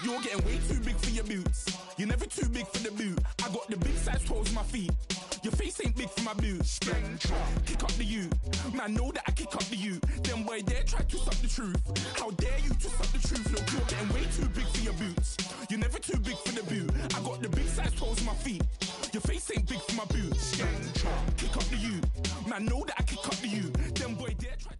You're getting way too big for your boots. You're never too big for the boot. I got the big size toes on my feet. Your face ain't big for my boots. Kick up the you. Man, know that I kick up the you. Them boy there try to suck the truth. How dare you to suck the truth? Look, you're getting way too big for your boots. You're never too big for the boot. I got the big size toes on my feet. Your face ain't big for my boots. Kick up the you. Man, know that I kick up the you. Them boy there try to...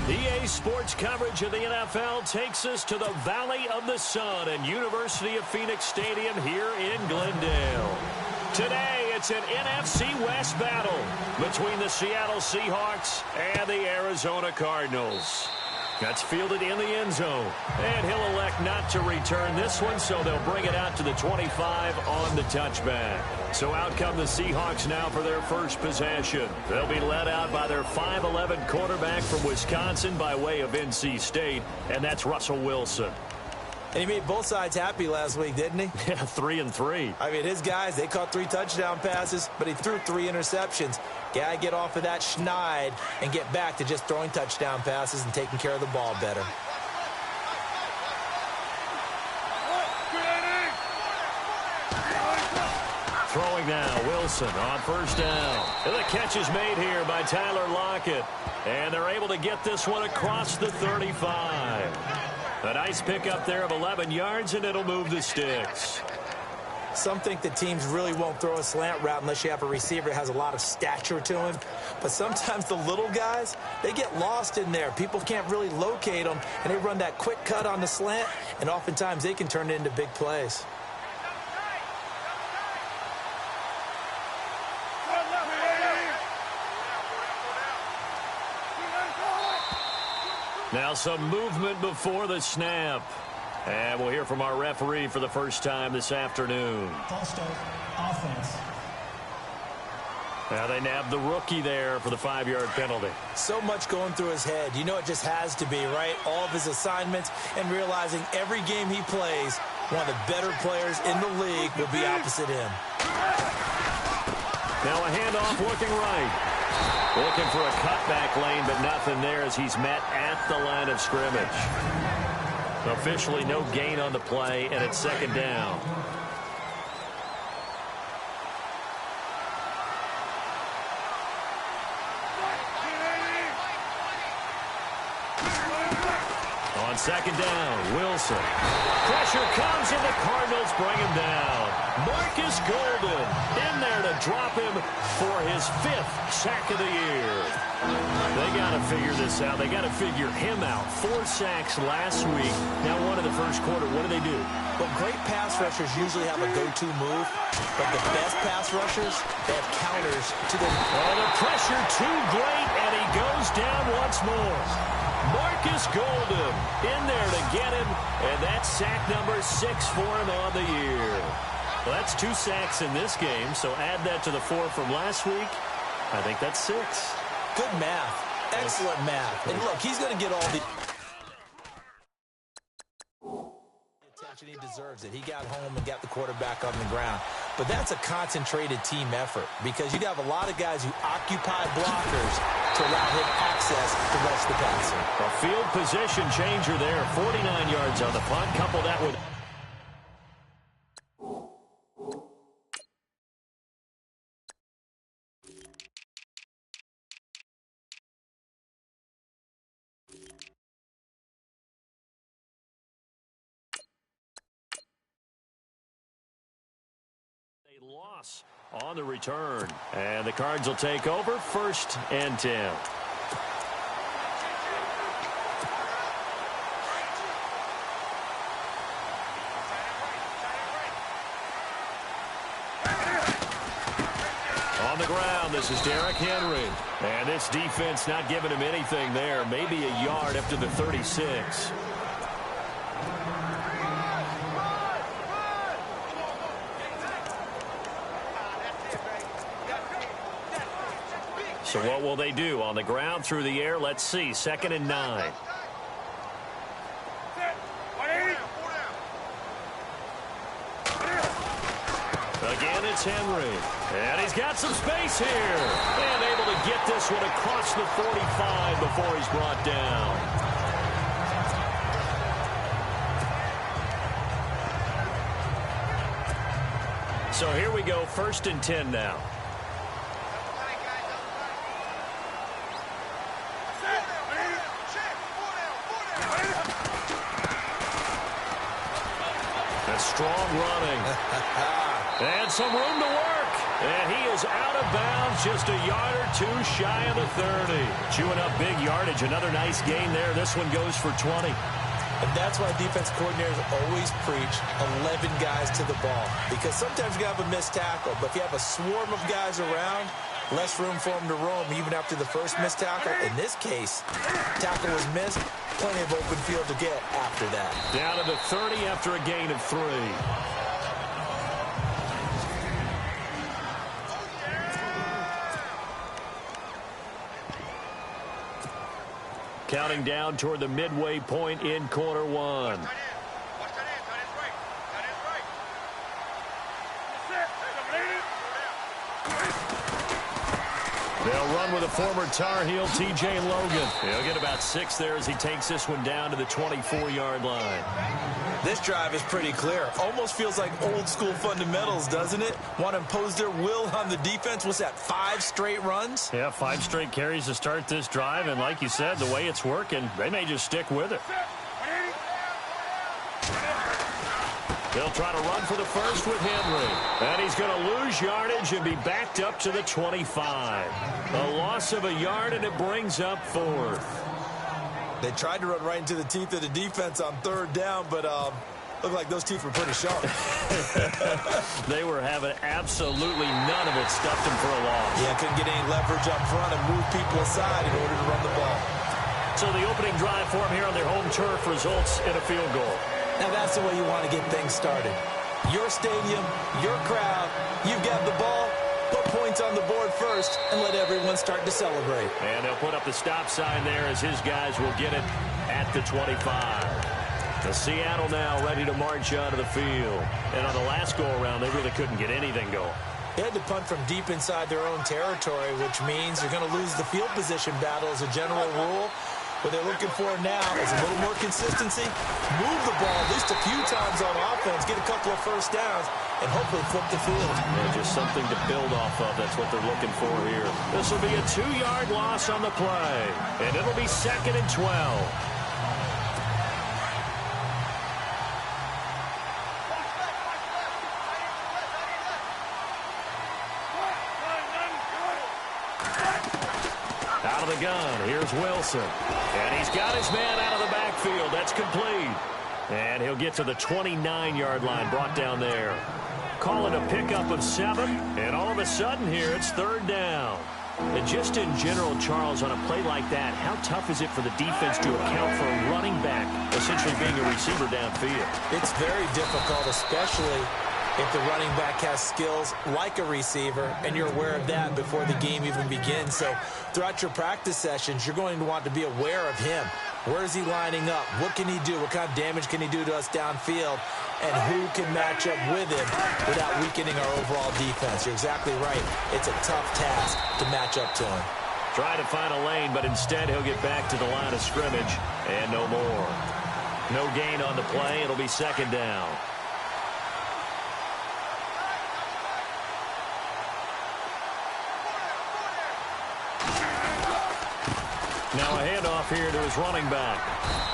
EA Sports coverage of the NFL takes us to the Valley of the Sun and University of Phoenix Stadium here in Glendale. Today, it's an NFC West battle between the Seattle Seahawks and the Arizona Cardinals. That's fielded in the end zone, and he'll elect not to return this one, so they'll bring it out to the 25 on the touchback. So out come the Seahawks now for their first possession. They'll be led out by their 5'11 quarterback from Wisconsin by way of NC State, and that's Russell Wilson. And he made both sides happy last week, didn't he? Yeah, 3-3. I mean, his guys, they caught 3 touchdown passes, but he threw 3 interceptions. Gotta get off of that schneid and get back to just throwing touchdown passes and taking care of the ball better. Throwing now, Wilson on first down. And the catch is made here by Tyler Lockett. And they're able to get this one across the 35. A nice pickup there of 11 yards, and it'll move the sticks. Some think that teams really won't throw a slant route unless you have a receiver that has a lot of stature to him. But sometimes the little guys, they get lost in there. People can't really locate them, and they run that quick cut on the slant, and oftentimes they can turn it into big plays. Now some movement before the snap. And we'll hear from our referee for the first time this afternoon. False start, offense. Now they nabbed the rookie there for the 5-yard penalty. So much going through his head. You know it just has to be, right? All of his assignments and realizing every game he plays, one of the better players in the league will be opposite him. Now a handoff looking right. Looking for a cutback lane, but nothing there as he's met at the line of scrimmage. Officially no gain on the play, and it's second down. On second down, Wilson. Pressure comes, and the Cardinals bring him down. Marcus Golden in there to drop him for his 5th sack of the year. They got to figure this out. They got to figure him out. 4 sacks last week. Now one in the first quarter. What do? Well, great pass rushers usually have a go-to move, but the best pass rushers, they have counters to their... Oh, the pressure too great, and he goes down once more. Marcus Golden in there to get him, and that's sack number 6 for him on the year. Well, that's 2 sacks in this game, so add that to the 4 from last week. I think that's 6. Good math. Excellent math. And look, he's going to get all the attention he deserves it. He got home and got the quarterback on the ground. But that's a concentrated team effort because you have a lot of guys who occupy blockers to allow him access to rush the passer. A field position changer there. 49 yards on the punt. Couple that with... loss on the return, and the Cards will take over 1st and 10. On the ground, this is Derrick Henry, and this defense not giving him anything there, maybe a yard after the 36. So what will they do? On the ground, through the air, let's see. 2nd and 9. Again, it's Henry. And he's got some space here. And able to get this one across the 45 before he's brought down. So here we go, 1st and 10 now. Strong running. And some room to work. And he is out of bounds, just a yard or two shy of the 30. Chewing up big yardage. Another nice gain there. This one goes for 20. And that's why defense coordinators always preach 11 guys to the ball. Because sometimes you have a missed tackle, but if you have a swarm of guys around, less room for them to roam even after the first missed tackle. In this case, tackle was missed. Plenty of open field to get after that. Down to the 30 after a gain of 3. Counting down toward the midway point in quarter 1. They'll run with a former Tar Heel, T.J. Logan. He'll get about 6 there as he takes this one down to the 24-yard line. This drive is pretty clear. Almost feels like old-school fundamentals, doesn't it? Want to impose their will on the defense. What's that, 5 straight runs? Yeah, 5 straight carries to start this drive. And like you said, the way it's working, they may just stick with it. They'll try to run for the first with Henry. And he's going to lose yardage and be backed up to the 25. A loss of a yard, and it brings up 4th. They tried to run right into the teeth of the defense on 3rd down, but looked like those teeth were pretty sharp. They were having absolutely none of it. Stuffed him for a loss. Yeah, couldn't get any leverage up front and move people aside in order to run the ball. So the opening drive for him here on their home turf results in a field goal. Now that's the way you want to get things started. Your stadium, your crowd, you've got the ball, put points on the board first, and let everyone start to celebrate. And they'll put up the stop sign there as his guys will get it at the 25. The Seattle now ready to march onto the field. And on the last go-around, they really couldn't get anything going. They had to punt from deep inside their own territory, which means you're going to lose the field position battle as a general rule. What they're looking for now is a little more consistency, move the ball at least a few times on offense, get a couple of first downs, and hopefully flip the field. Yeah, just something to build off of. That's what they're looking for here. This will be a 2-yard loss on the play, and it'll be 2nd and 12. Out of the gun, here's Wilson. And he's got his man out of the backfield. That's complete. And he'll get to the 29-yard line, brought down there. Call it a pickup of 7, and all of a sudden here, it's 3rd down. And just in general, Charles, on a play like that, how tough is it for the defense to account for a running back essentially being a receiver downfield? It's very difficult, especially if the running back has skills like a receiver, and you're aware of that before the game even begins. So throughout your practice sessions, you're going to want to be aware of him. Where is he lining up? What can he do? What kind of damage can he do to us downfield? And who can match up with him without weakening our overall defense? You're exactly right. It's a tough task to match up to him. Trying to find a lane, but instead he'll get back to the line of scrimmage, and no more. No gain on the play. It'll be 2nd down. Now a handoff here to his running back.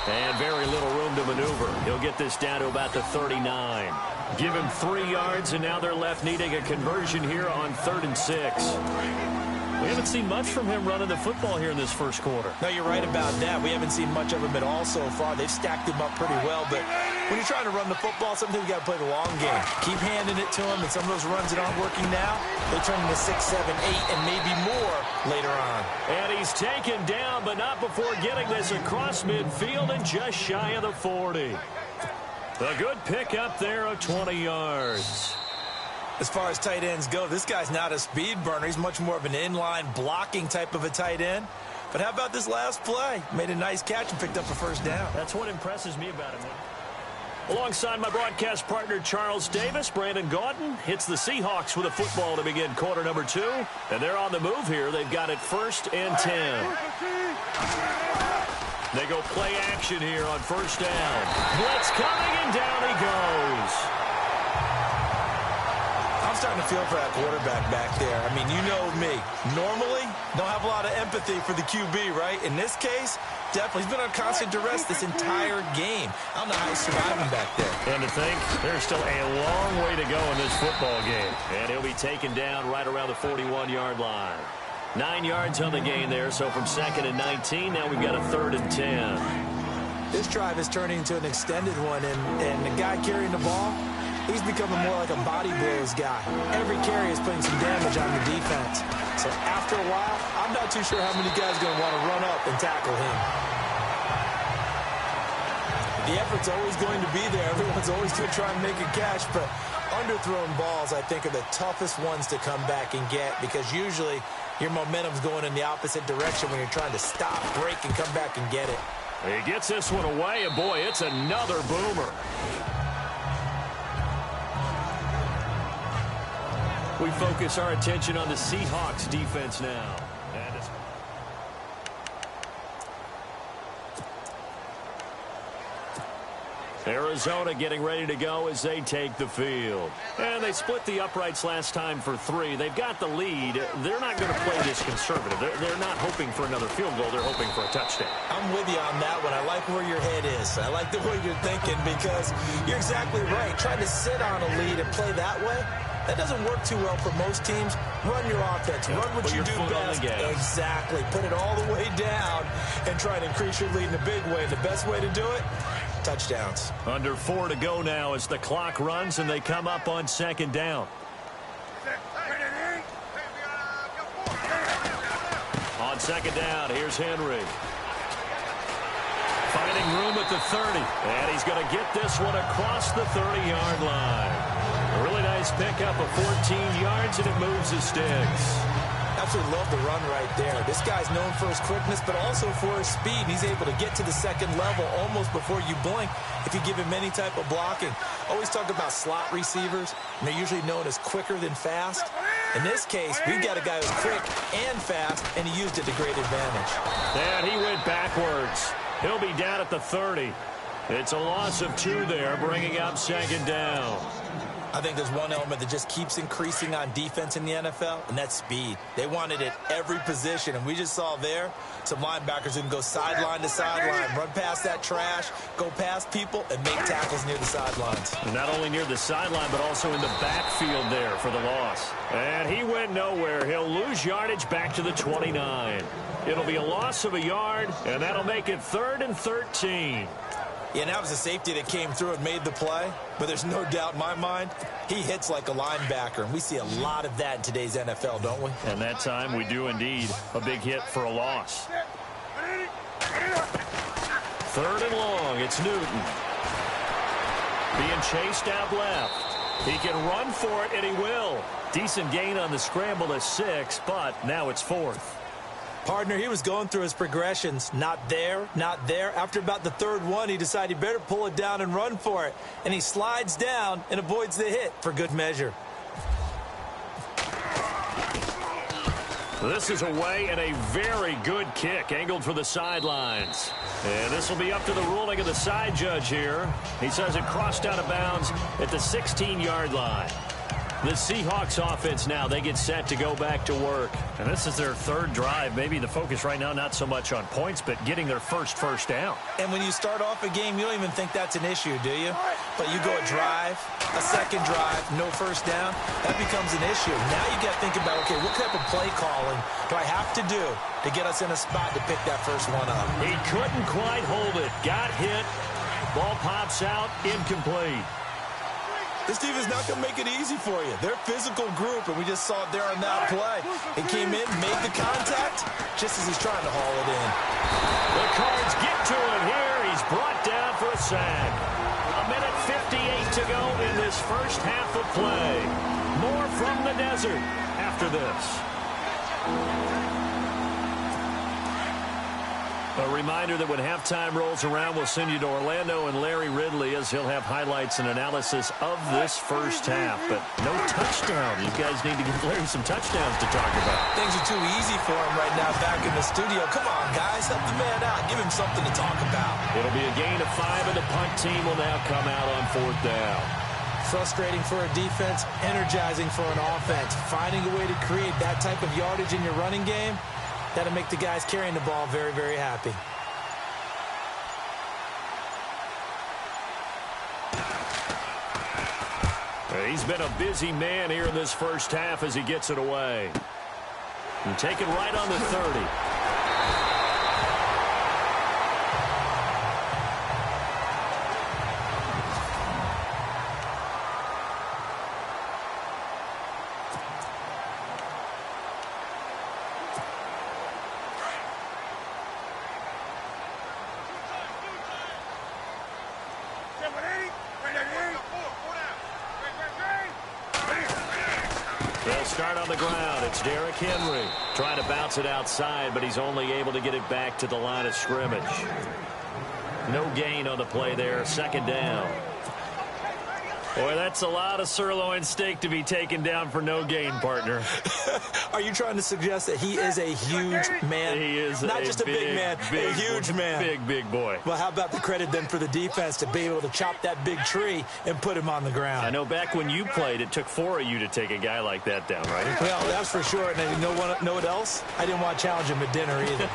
And very little room to maneuver. He'll get this down to about the 39. Give him 3 yards, and now they're left needing a conversion here on 3rd and 6. We haven't seen much from him running the football here in this first quarter. No, you're right about that. We haven't seen much of him at all so far. They've stacked him up pretty well, but when you're trying to run the football, sometimes you got to play the long game. Keep handing it to him, and some of those runs that aren't working now, they turn into 6, 7, 8, and maybe more later on. And he's taken down, but not before getting this across midfield and just shy of the 40. A good pickup there of 20 yards. As far as tight ends go, this guy's not a speed burner. He's much more of an inline blocking type of a tight end. But how about this last play? Made a nice catch and picked up a first down. That's what impresses me about him. Alongside my broadcast partner, Charles Davis, Brandon Gaudin hits the Seahawks with a football to begin quarter number 2. And they're on the move here. They've got it 1st and 10. They go play action here on 1st down. Blitz coming, and down he goes. I'm starting to feel for that quarterback back there. I mean, you know me. Normally, don't have a lot of empathy for the QB, right? In this case, definitely. He's been on constant duress this entire game. I don't know how he's surviving back there. And to think, there's still a long way to go in this football game. And he'll be taken down right around the 41-yard line. 9 yards on the gain there, so from 2nd and 19, now we've got a 3rd and 10. This drive is turning into an extended one, and the guy carrying the ball, he's becoming more like a body blows guy. Every carry is putting some damage on the defense. So after a while, I'm not too sure how many guys are going to want to run up and tackle him. The effort's always going to be there. Everyone's always going to try and make a catch, but underthrown balls, I think, are the toughest ones to come back and get because usually your momentum's going in the opposite direction when you're trying to stop, break, and come back and get it. He gets this one away, and boy, it's another boomer. We focus our attention on the Seahawks defense now. Arizona getting ready to go as they take the field. And they split the uprights last time for 3. They've got the lead. They're not going to play this conservative. They're not hoping for another field goal. They're hoping for a touchdown. I'm with you on that one. I like where your head is. I like the way you're thinking because you're exactly right. Trying to sit on a lead and play that way, that doesn't work too well for most teams. Run your offense. Run what you do best. Exactly. Put it all the way down and try to increase your lead in a big way. The best way to do it, touchdowns. Under 4 to go now as the clock runs and they come up on 2nd down. On 2nd down, here's Henry. Finding room at the 30. And he's going to get this one across the 30-yard line. A really nice pickup of 14 yards, and it moves the sticks. Absolutely love the run right there. This guy's known for his quickness, but also for his speed. He's able to get to the 2nd level almost before you blink if you give him any type of blocking. Always talk about slot receivers, and they're usually known as quicker than fast. In this case, we've got a guy who's quick and fast, and he used it to great advantage. And he went backwards. He'll be down at the 30. It's a loss of 2 there, bringing up 2nd down. I think there's one element that just keeps increasing on defense in the NFL, and that's speed. They want it at every position, and we just saw there some linebackers who can go sideline to sideline, run past that trash, go past people, and make tackles near the sidelines. And not only near the sideline, but also in the backfield there for the loss. And he went nowhere. He'll lose yardage back to the 29. It'll be a loss of a yard, and that'll make it 3rd and 13. Yeah, and that was a safety that came through and made the play. But there's no doubt in my mind, he hits like a linebacker. And we see a lot of that in today's NFL, don't we? And that time we do indeed. A big hit for a loss. 3rd and long. It's Newton. Being chased out left. He can run for it, and he will. Decent gain on the scramble to 6, but now it's 4th. Partner, he was going through his progressions. Not there, not there. After about the 3rd one, he decided he better pull it down and run for it. And he slides down and avoids the hit for good measure. This is away and a very good kick angled for the sidelines. And this will be up to the ruling of the side judge here. He says it crossed out of bounds at the 16-yard line. The Seahawks offense now, they get set to go back to work. And this is their 3rd drive. Maybe the focus right now not so much on points, but getting their first down. And when you start off a game, you don't even think that's an issue, do you? But you go a drive, a 2nd drive, no first down, that becomes an issue. Now you got to think about, okay, what type of play calling do I have to do to get us in a spot to pick that first one up? He couldn't quite hold it. Got hit. Ball pops out, incomplete. This team is not going to make it easy for you. They're a physical group, and we just saw it there on that play. He came in, made the contact, just as he's trying to haul it in. The Cards get to it here. He's brought down for a sack. 1:58 to go in this first half of play. More from the desert after this. A reminder that when halftime rolls around, we'll send you to Orlando and Larry Ridley as he'll have highlights and analysis of this first half. But no touchdown. You guys need to give Larry some touchdowns to talk about. Things are too easy for him right now back in the studio. Come on, guys. Help the man out. Give him something to talk about. It'll be a gain of 5, and the punt team will now come out on 4th down. Frustrating for a defense, energizing for an offense. Finding a way to create that type of yardage in your running game, that'll make the guys carrying the ball very, very happy. He's been a busy man here in this first half as he gets it away. And take it right on the 30. They'll start on the ground. It's Derrick Henry trying to bounce it outside, but he's only able to get it back to the line of scrimmage. No gain on the play there. 2nd down. Boy, that's a lot of sirloin steak to be taken down for no gain, partner. Are you trying to suggest that he is a huge man? He is not just a big man, a huge man. Big boy. Well, how about the credit then for the defense to be able to chop that big tree and put him on the ground? I know back when you played, it took 4 of you to take a guy like that down, right? Well, that's for sure. And you know what else? I didn't want to challenge him at dinner either.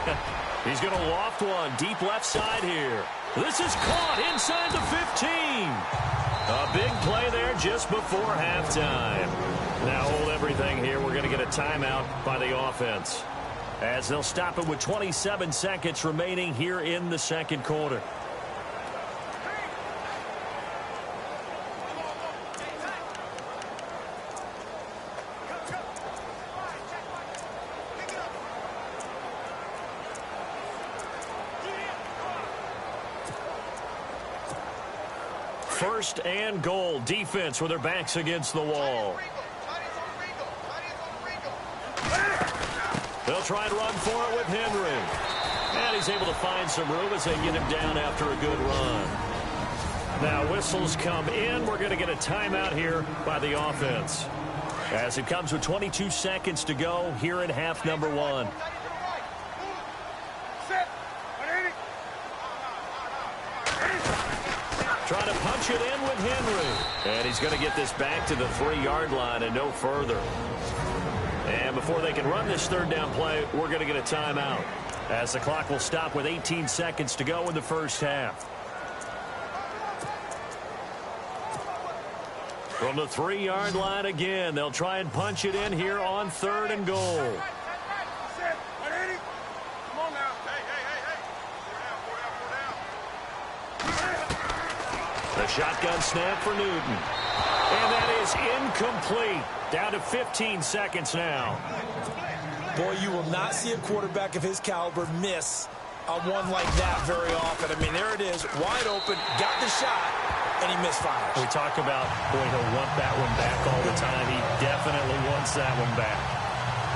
He's going to loft one deep left side here. This is caught inside the 15. A big play there just before halftime. Now hold everything here. We're going to get a timeout by the offense, as they'll stop it with 27 seconds remaining here in the second quarter. First and goal. Defense with their backs against the wall. They'll try and run for it with Henry. And he's able to find some room as they get him down after a good run. Now whistles come in. We're going to get a timeout here by the offense, as it comes with 22 seconds to go here in half number 1. Trying to punch it in with Henry. And he's going to get this back to the 3-yard line and no further. And before they can run this 3rd down play, we're going to get a timeout, as the clock will stop with 18 seconds to go in the first half. From the 3-yard line again, they'll try and punch it in here on 3rd and goal. The shotgun snap for Newton. And that is incomplete. Down to 15 seconds now. Boy, you will not see a quarterback of his caliber miss on one like that very often. I mean, there it is, wide open, got the shot, and he misfires. We talk about, boy, he'll want that one back all the time. He definitely wants that one back.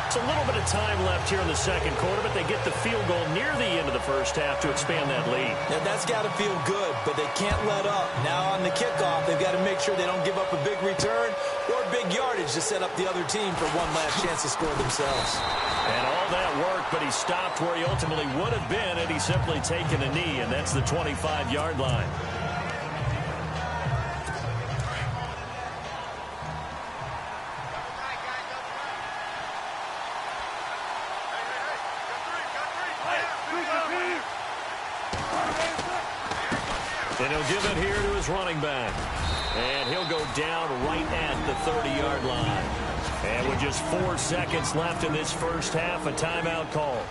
It's a little bit of time left here in the second quarter, but they get the field goal near the end of the first half to expand that lead. Now, that's got to feel good, but they can't let up. Now on the kickoff, they've got to make sure they don't give up a big return or big yardage to set up the other team for one last chance to score themselves. And all that worked, but he stopped where he ultimately would have been had he simply taken a knee, and that's the 25-yard line. And he'll give it here to his running back. And he'll go down right at the 30-yard line. And with just 4 seconds left in this first half, a timeout call.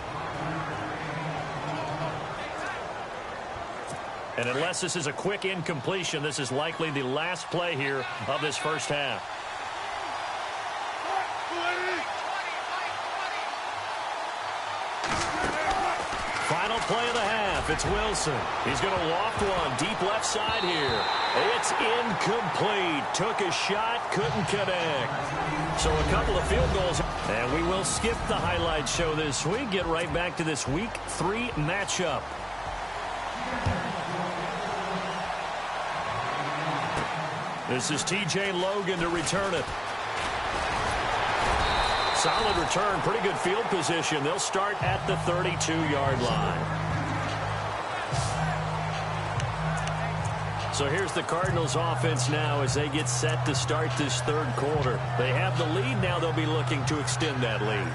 And unless this is a quick incompletion, this is likely the last play here of this first half. Final play of the half. It's Wilson. He's going to loft one deep left side here. It's incomplete. Took a shot, couldn't connect. So a couple of field goals. And we will skip the highlight show this week. Get right back to this Week 3 matchup. This is T.J. Logan to return it. Solid return, pretty good field position. They'll start at the 32-yard line. So here's the Cardinals offense now as they get set to start this third quarter. They have the lead. Now they'll be looking to extend that lead.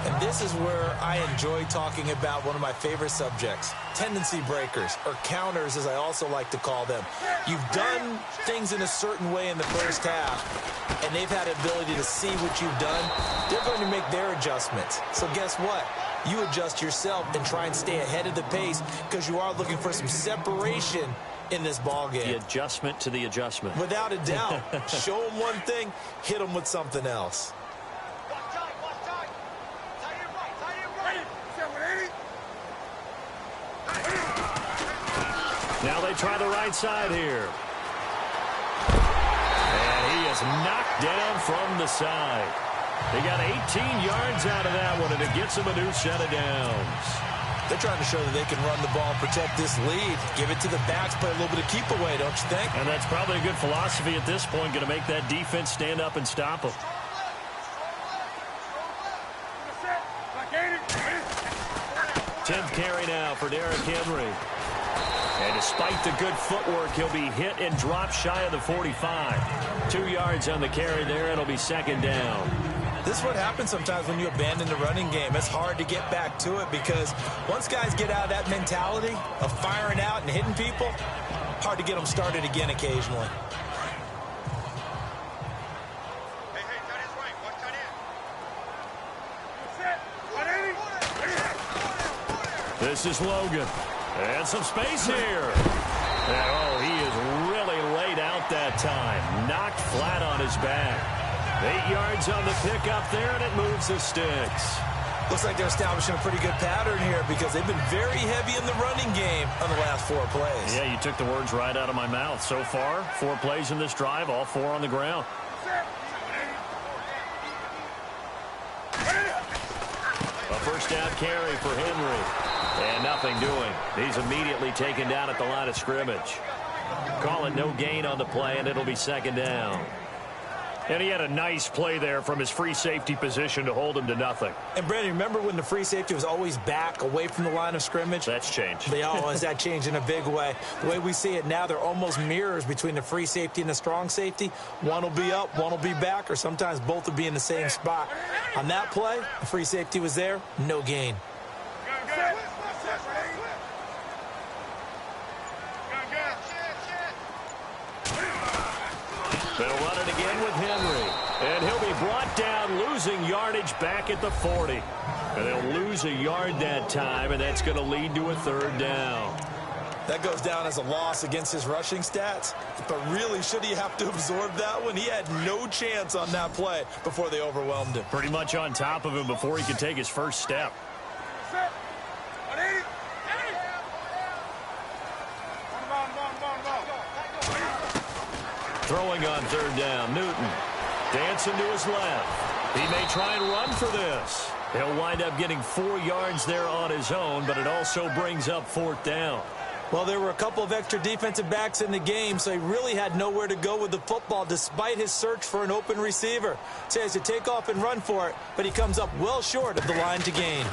And this is where I enjoy talking about one of my favorite subjects, tendency breakers, or counters as I also like to call them. You've done things in a certain way in the first half, and they've had the ability to see what you've done. They're going to make their adjustments. So guess what? You adjust yourself and try and stay ahead of the pace because you are looking for some separation in this ball game. The adjustment to the adjustment. Without a doubt. Show them one thing, hit them with something else. Now they try the right side here. And he is knocked down from the side. They got 18 yards out of that one, and it gets them a new set of downs. They're trying to show that they can run the ball, protect this lead, give it to the backs, play a little bit of keep away, don't you think? And that's probably a good philosophy at this point, going to make that defense stand up and stop them. Tenth carry now for Derrick Henry. And despite the good footwork, he'll be hit and dropped shy of the 45. 2 yards on the carry there. It'll be second down. This is what happens sometimes when you abandon the running game. It's hard to get back to it because once guys get out of that mentality of firing out and hitting people, hard to get them started again occasionally. This is Logan. And some space here. And, oh, he is really laid out that time. Knocked flat on his back. 8 yards on the pickup there, and it moves the sticks. Looks like they're establishing a pretty good pattern here because they've been very heavy in the running game on the last 4 plays. Yeah, you took the words right out of my mouth. So far, 4 plays in this drive, all 4 on the ground. A first down carry for Henry. And nothing doing. He's immediately taken down at the line of scrimmage. Call it no gain on the play, and it'll be second down. And he had a nice play there from his free safety position to hold him to nothing. And, Brandon, remember when the free safety was always back away from the line of scrimmage? That's changed. They always that changed in a big way. The way we see it now, they're almost mirrors between the free safety and the strong safety. One will be up, one will be back, or sometimes both will be in the same spot. On that play, the free safety was there, no gain. They'll run it again with Henry. And he'll be brought down, losing yardage back at the 40. And they'll lose a yard that time, and that's going to lead to a third down. That goes down as a loss against his rushing stats. But really, should he have to absorb that one? He had no chance on that play before they overwhelmed him. Pretty much on top of him before he could take his first step. Throwing on third down, Newton. Dancing to his left. He may try and run for this. He'll wind up getting 4 yards there on his own, but it also brings up fourth down. Well, there were a couple of extra defensive backs in the game, so he really had nowhere to go with the football despite his search for an open receiver. So he has to take off and run for it, but he comes up well short of the line to gain.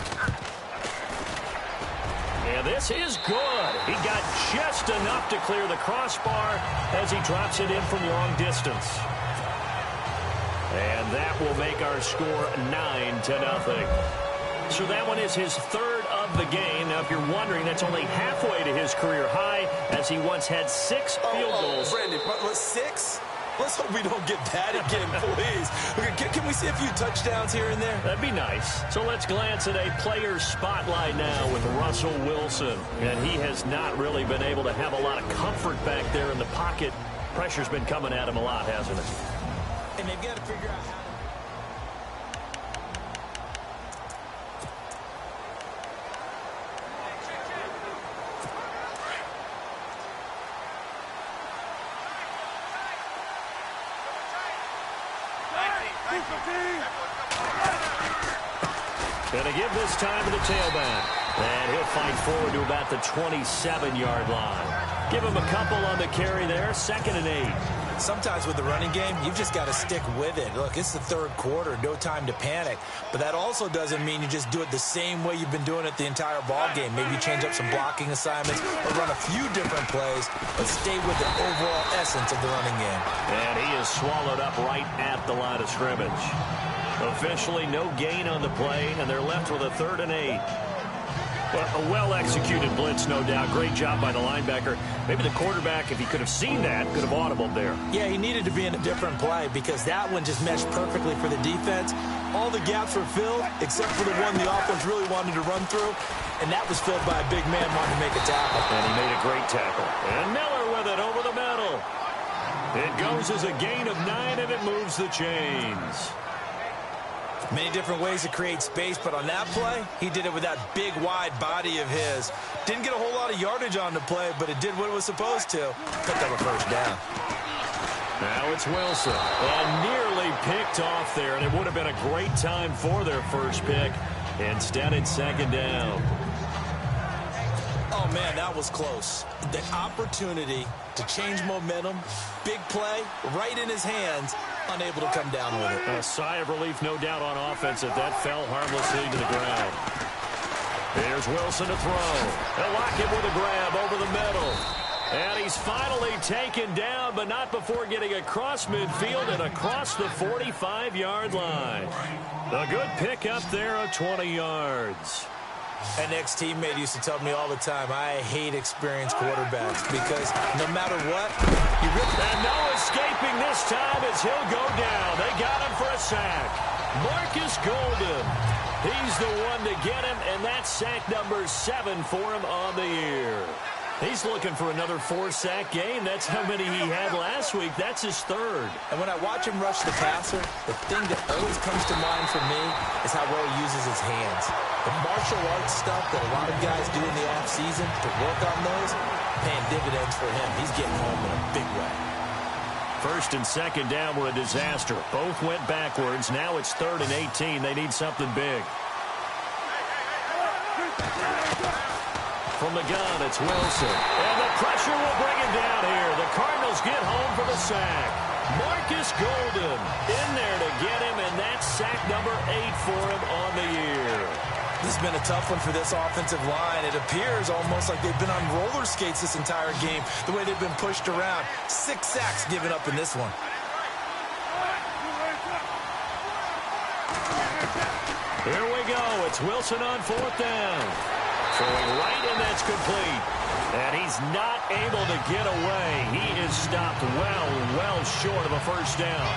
And this is good. He got just enough to clear the crossbar as he drops it in from long distance. And that will make our score 9-0. So that one is his third of the game. Now, if you're wondering, that's only halfway to his career high as he once had 6 field goals. Brandon, 6? Let's hope we don't get that again, please. Can we see a few touchdowns here and there? That'd be nice. So let's glance at a player's spotlight now with Russell Wilson. And he has not really been able to have a lot of comfort back there in the pocket. Pressure's been coming at him a lot, hasn't it? And they've got to figure out how. Going to give this time to the tailback. And he'll fight forward to about the 27-yard line. Give him a couple on the carry there. 2nd and 8. Sometimes with the running game, you've just got to stick with it. Look, it's the 3rd quarter, no time to panic. But that also doesn't mean you just do it the same way you've been doing it the entire ball game. Maybe change up some blocking assignments or run a few different plays, but stay with the overall essence of the running game. And he is swallowed up right at the line of scrimmage. Officially no gain on the play, and they're left with a 3rd and 8. Well, a well-executed blitz, no doubt. Great job by the linebacker. Maybe the quarterback, if he could have seen that, could have audibled there. Yeah, he needed to be in a different play because that one just meshed perfectly for the defense. All the gaps were filled except for the one the offense really wanted to run through, and that was filled by a big man wanting to make a tackle. And he made a great tackle. And Miller with it over the middle. It goes as a gain of 9, and it moves the chains. Many different ways to create space, but on that play, he did it with that big, wide body of his. Didn't get a whole lot of yardage on the play, but it did what it was supposed to. Picked up a 1st down. Now it's Wilson. And nearly picked off there, and it would have been a great time for their first pick. Instead, it's 2nd down. Oh, man, that was close. The opportunity to change momentum, big play, right in his hands, unable to come down with it. A sigh of relief, no doubt, on offense if that fell harmlessly to the ground. Here's Wilson to throw. They'll lock him with a grab over the middle. And he's finally taken down, but not before getting across midfield and across the 45-yard line. A good pickup there of 20 yards. An ex-teammate used to tell me all the time, I hate experienced quarterbacks because no matter what, you rip. And no escaping this time as he'll go down. They got him for a sack. Marcus Golden. He's the one to get him, and that's sack number 7 for him on the year. He's looking for another 4-sack game. That's how many he had last week. That's his 3rd. And when I watch him rush the passer, the thing that always comes to mind for me is how well he uses his hands. The martial arts stuff that a lot of guys do in the offseason to work on those, paying dividends for him. He's getting home in a big way. 1st and 2nd down were a disaster. Both went backwards. Now it's 3rd and 18. They need something big. From the gun, it's Wilson. And the pressure will bring him down here. The Cardinals get home for the sack. Marcus Golden in there to get him, and that's sack number 8 for him on the year. This has been a tough one for this offensive line. It appears almost like they've been on roller skates this entire game, the way they've been pushed around. 6 sacks given up in this one. Here we go. It's Wilson on 4th down. Throwing right, and that's complete. And he's not able to get away. He is stopped well short of a 1st down.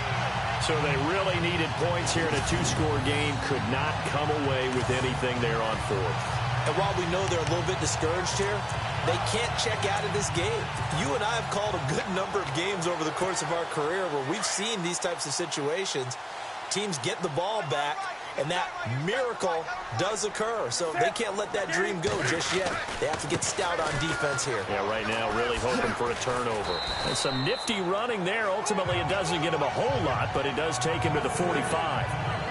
So they really needed points here in a 2-score game. Could not come away with anything there on 4th. And while we know they're a little bit discouraged here, they can't check out of this game. You and I have called a good number of games over the course of our career where we've seen these types of situations. Teams get the ball back, and that miracle does occur. So they can't let that dream go just yet. They have to get stout on defense here. Yeah, right now really hoping for a turnover. And some nifty running there. Ultimately, it doesn't get him a whole lot, but it does take him to the 45.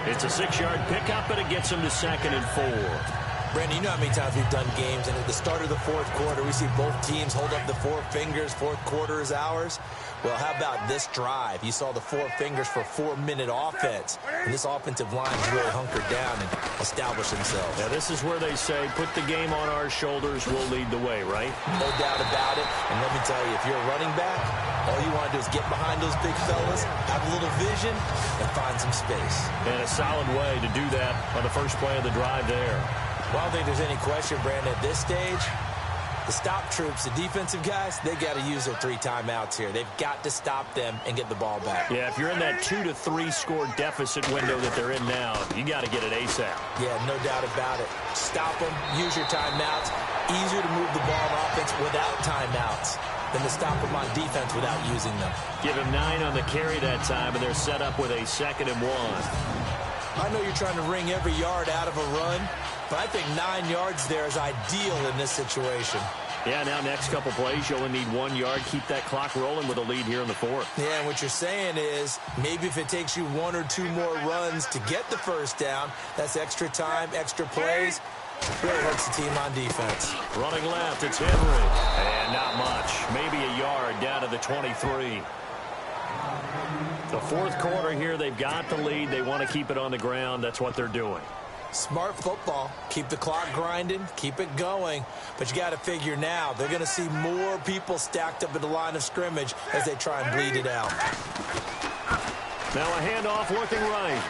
It's a 6-yard pickup, and it gets him to 2nd and 4. Brandon, you know how many times we've done games, and at the start of the 4th quarter, we see both teams hold up the 4 fingers, 4th quarter is ours. Well, how about this drive? You saw the 4 fingers for 4-minute offense, and this offensive line has really hunkered down and established themselves. Now, this is where they say, put the game on our shoulders, we'll lead the way, right? No doubt about it, and let me tell you, if you're a running back, all you want to do is get behind those big fellas, have a little vision, and find some space. And a solid way to do that on the first play of the drive there. Well, I don't think there's any question, Brandon, at this stage, the stop troops, the defensive guys, they got to use their 3 timeouts here. They've got to stop them and get the ball back. Yeah, if you're in that 2 to 3 score deficit window that they're in now, you got to get it ASAP. Yeah, no doubt about it. Stop them, use your timeouts. Easier to move the ball on offense without timeouts than to stop them on defense without using them. Give him 9 on the carry that time, and they're set up with a 2nd and 1. I know you're trying to wring every yard out of a run, but I think 9 yards there is ideal in this situation. Yeah, now next couple plays, you only need 1 yard. Keep that clock rolling with a lead here in the fourth. Yeah, and what you're saying is maybe if it takes you 1 or 2 more runs to get the first down, that's extra time, extra plays. Really hurts the team on defense. Running left, it's Henry. And not much. Maybe a yard down to the 23. The fourth quarter here, they've got the lead. They want to keep it on the ground. That's what they're doing. Smart football. Keep the clock grinding. Keep it going. But you got to figure now, they're going to see more people stacked up at the line of scrimmage as they try and bleed it out. Now a handoff looking right.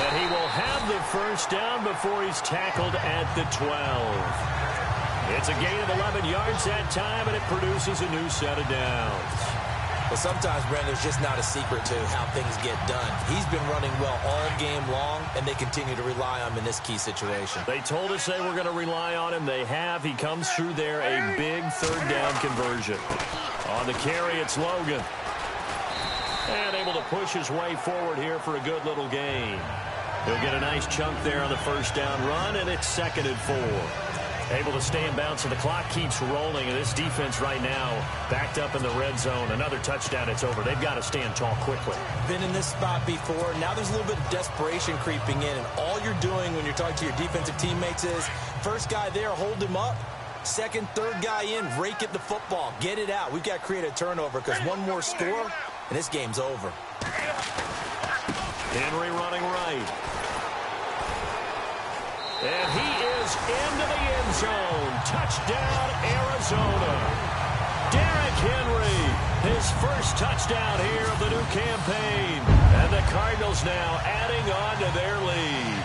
And he will have the first down before he's tackled at the 12. It's a gain of 11 yards that time, and it produces a new set of downs. Well, sometimes, Brent, there's just not a secret to how things get done. He's been running well all game long, and they continue to rely on him in this key situation. They told us they were going to rely on him. They have. He comes through there, a big third down conversion. On the carry, it's Logan. And able to push his way forward here for a good little gain. He'll get a nice chunk there on the first down run, and it's 2nd and 4. Able to stay in bounds, and the clock keeps rolling. And this defense right now backed up in the red zone. Another touchdown, it's over. They've got to stand tall quickly. Been in this spot before. Now there's a little bit of desperation creeping in. And all you're doing when you're talking to your defensive teammates is, first guy there, hold him up. Second, third guy in, rake at the football. Get it out. We've got to create a turnover because one more score, and this game's over. Henry running right. And he is into the end zone. Touchdown, Arizona. Derrick Henry, his first touchdown here of the new campaign. And the Cardinals now adding on to their lead.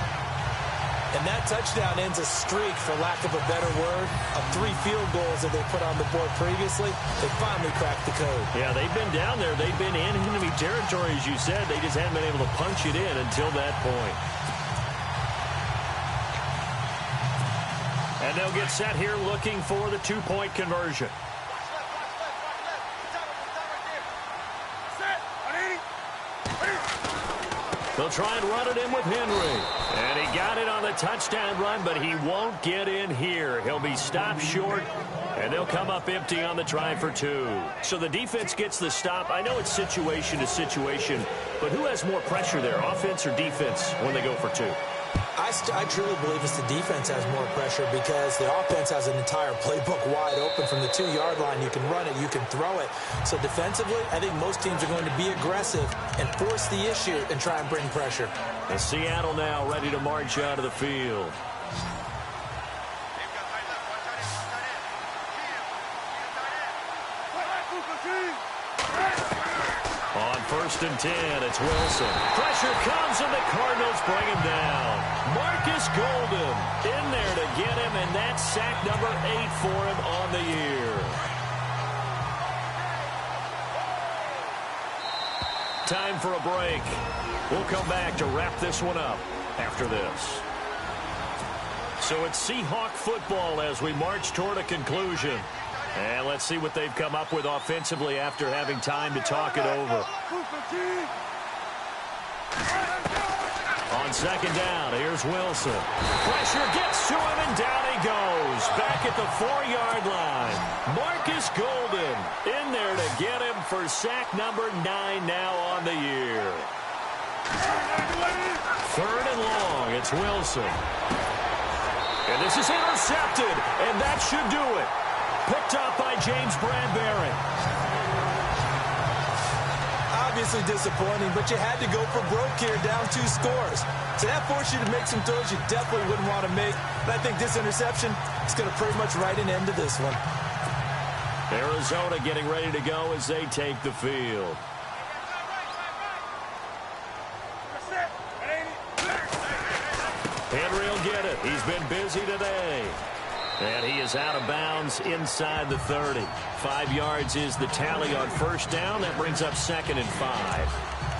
And that touchdown ends a streak, for lack of a better word, of 3 field goals that they put on the board previously. They finally cracked the code. Yeah, they've been down there. They've been in enemy territory, as you said. They just hadn't been able to punch it in until that point. And they'll get set here looking for the 2-point conversion. They'll try and run it in with Henry. And he got it on the touchdown run, but he won't get in here. He'll be stopped short, and they'll come up empty on the try for 2. So the defense gets the stop. I know it's situation to situation, but who has more pressure there, offense or defense, when they go for 2? I truly believe it's the defense has more pressure because the offense has an entire playbook wide open from the 2-yard line. You can run it, you can throw it. So defensively, I think most teams are going to be aggressive and force the issue and try and bring pressure. And Seattle now ready to march out of the field. On 1st and 10, it's Wilson. Pressure comes, and the Cardinals bring him down. Marcus Golden in there to get him, and that's sack number 8 for him on the year. Time for a break. We'll come back to wrap this one up after this. So it's Seahawk football as we march toward a conclusion. And let's see what they've come up with offensively after having time to talk it over. On 2nd down, here's Wilson. Pressure gets to him, and down he goes. Back at the 4-yard line. Marcus Golden in there to get him for sack number 9 now on the year. 3rd and long, it's Wilson. And this is intercepted, and that should do it. Picked up by James Bradbury. Obviously disappointing, but you had to go for broke here, down 2 scores. So that forced you to make some throws you definitely wouldn't want to make. But I think this interception is going to pretty much write an end to this one. Arizona getting ready to go as they take the field. Henry will get it. He's been busy today. And he is out of bounds inside the 30. 5 yards is the tally on 1st down. That brings up 2nd and 5.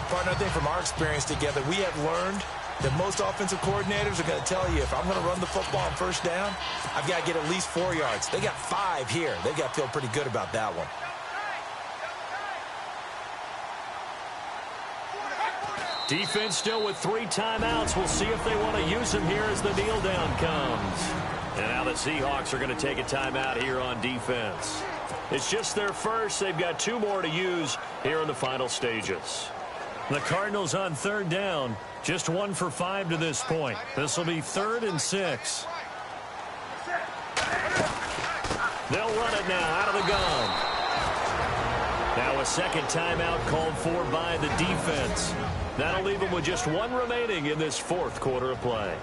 Partner, I think from our experience together, we have learned that most offensive coordinators are going to tell you, if I'm going to run the football on 1st down, I've got to get at least 4 yards. They got 5 here. They've got to feel pretty good about that one. Defense still with 3 timeouts. We'll see if they want to use them here as the kneel down comes. And now the Seahawks are going to take a timeout here on defense. It's just their first. They've got 2 more to use here in the final stages. The Cardinals on 3rd down. Just 1 for 5 to this point. This will be 3rd and 6. They'll run it now out of the gun. Now a second timeout called for by the defense. That'll leave them with just 1 remaining in this 4th quarter of play.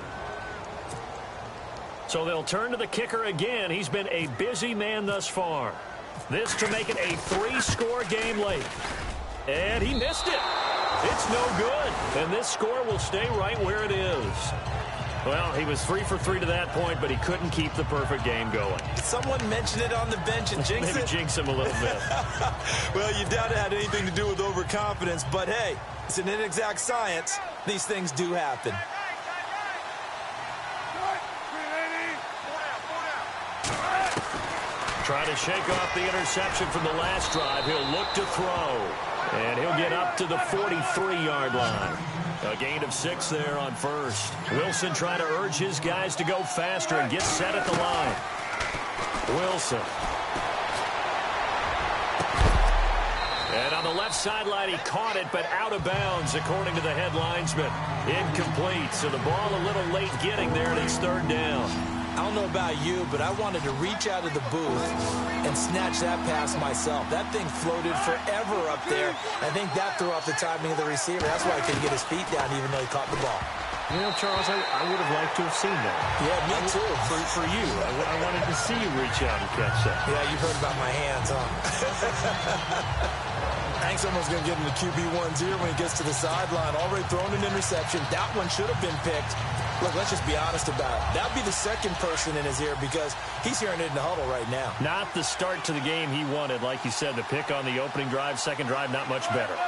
So they'll turn to the kicker again. He's been a busy man thus far. This to make it a 3-score game late. And he missed it. It's no good. And this score will stay right where it is. Well, he was 3 for 3 to that point, but he couldn't keep the perfect game going. Someone mentioned it on the bench and jinxed it. Maybe jinx him a little bit. Well, you doubt it had anything to do with overconfidence, but hey, it's an inexact science. These things do happen. Trying to shake off the interception from the last drive. He'll look to throw. And he'll get up to the 43-yard line. A gain of 6 there on first. Wilson trying to urge his guys to go faster and get set at the line. Wilson. And on the left sideline, he caught it, but out of bounds, according to the head linesman. Incomplete, so the ball a little late getting there, and it's 3rd down. I don't know about you, but I wanted to reach out of the booth and snatch that pass myself. That thing floated forever up there. I think that threw off the timing of the receiver. That's why he couldn't get his feet down even though he caught the ball. You know, Charles, I would have liked to have seen that. Yeah, me too. For you. I wanted to see you reach out and catch that. Yeah, you've heard about my hands, huh? Hank's almost going to get him the QB1's ear when he gets to the sideline. Already thrown an interception. That one should have been picked. Look, let's just be honest about it. That would be the second person in his ear because he's hearing it in the huddle right now. Not the start to the game he wanted. Like you said, the pick on the opening drive, second drive, not much better.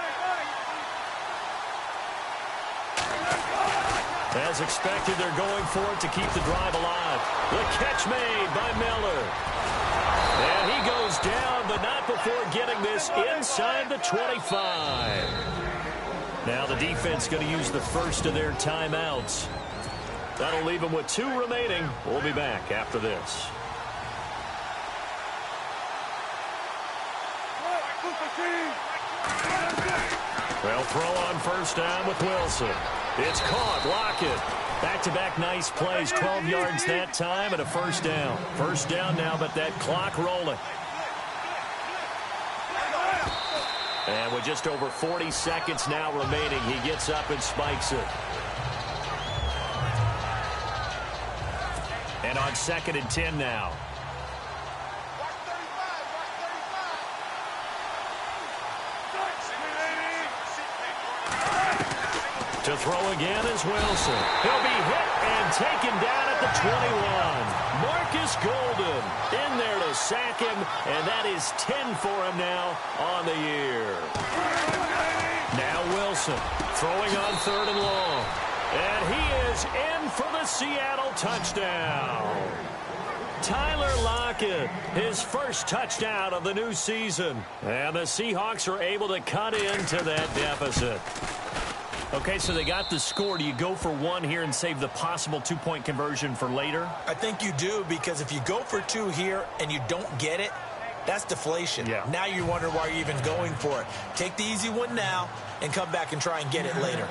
As expected, they're going for it to keep the drive alive. The catch made by Miller. And he goes down, but not before getting this inside the 25. Now the defense going to use the first of their timeouts. That'll leave them with 2 remaining. We'll be back after this. They'll throw on first down with Wilson. It's caught. Lockett. Back-to-back nice plays. 12 yards that time and a first down. First down now, but that clock rolling. And with just over 40 seconds now remaining, he gets up and spikes it. And on 2nd and 10 now. To throw again is Wilson. He'll be hit and taken down at the 21. Marcus Golden in there to sack him, and that is 10 for him now on the year. Now Wilson throwing on 3rd and long. And he is in for the Seattle touchdown. Tyler Lockett, his first touchdown of the new season. And the Seahawks are able to cut into that deficit. Okay, so they got the score. Do you go for 1 here and save the possible 2-point conversion for later? I think you do, because if you go for 2 here and you don't get it, that's deflation. Yeah. Now you wonder why you're even going for it. Take the easy one now and come back and try and get it later.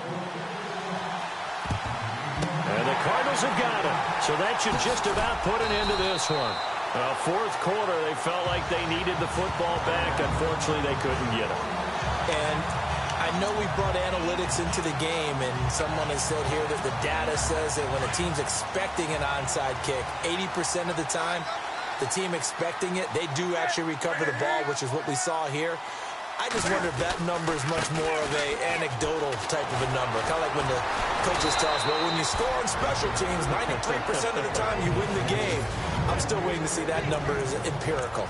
And the Cardinals have got it. So that should just about put an end to this one. 4th quarter, they felt like they needed the football back. Unfortunately, they couldn't get it. And I know we brought analytics into the game, and someone has said here that the data says that when a team's expecting an onside kick, 80% of the time, the team expecting it, they do actually recover the ball, which is what we saw here. I just wonder if that number is much more of a anecdotal type of a number. Kind of like when the coaches tell us, well, when you score on special teams, 93% of the time you win the game. I'm still waiting to see that number is empirical.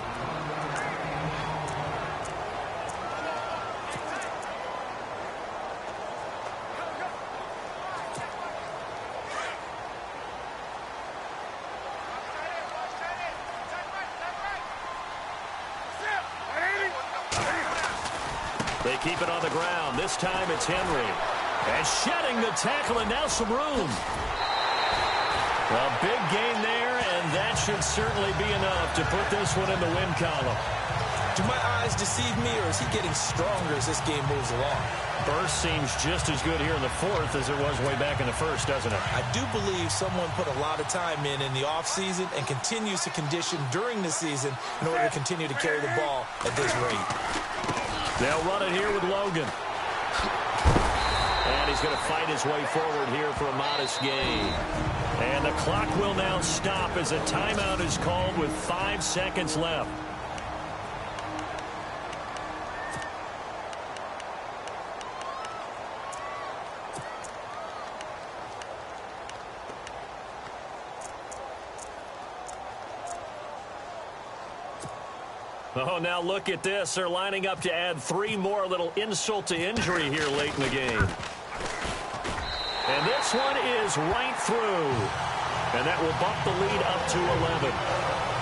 They keep it on the ground. This time it's Henry. And shedding the tackle, and now some room. A big gain there, and And that should certainly be enough to put this one in the win column. Do my eyes deceive me, or is he getting stronger as this game moves along? Burst seems just as good here in the fourth as it was way back in the first, doesn't it? I do believe someone put a lot of time in the offseason and continues to condition during the season in order to continue to carry the ball at this rate. They'll run it here with Logan. And he's going to fight his way forward here for a modest gain. And the clock will now stop as a timeout is called with 5 seconds left. Oh, now look at this. They're lining up to add 3 more, little insult to injury here late in the game. And this one is right through. And that will bump the lead up to 11.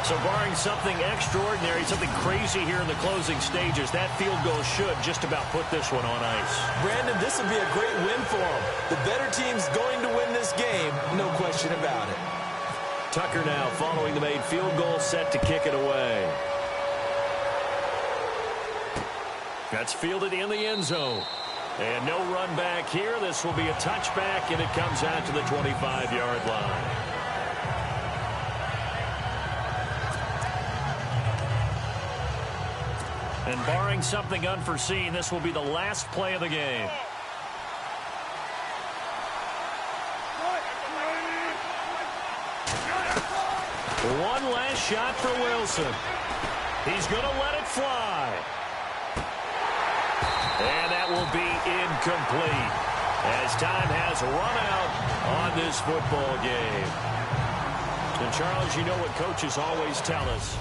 So barring something extraordinary, something crazy here in the closing stages, that field goal should just about put this one on ice. Brandon, this would be a great win for them. The better team's going to win this game, no question about it. Tucker now following the made field goal, set to kick it away. That's fielded in the end zone. And no run back here. This will be a touchback, and it comes out to the 25-yard line. And barring something unforeseen, this will be the last play of the game. One last shot for Wilson. He's going to let it fly. And that will be incomplete as time has run out on this football game. And, Charles, you know what coaches always tell us.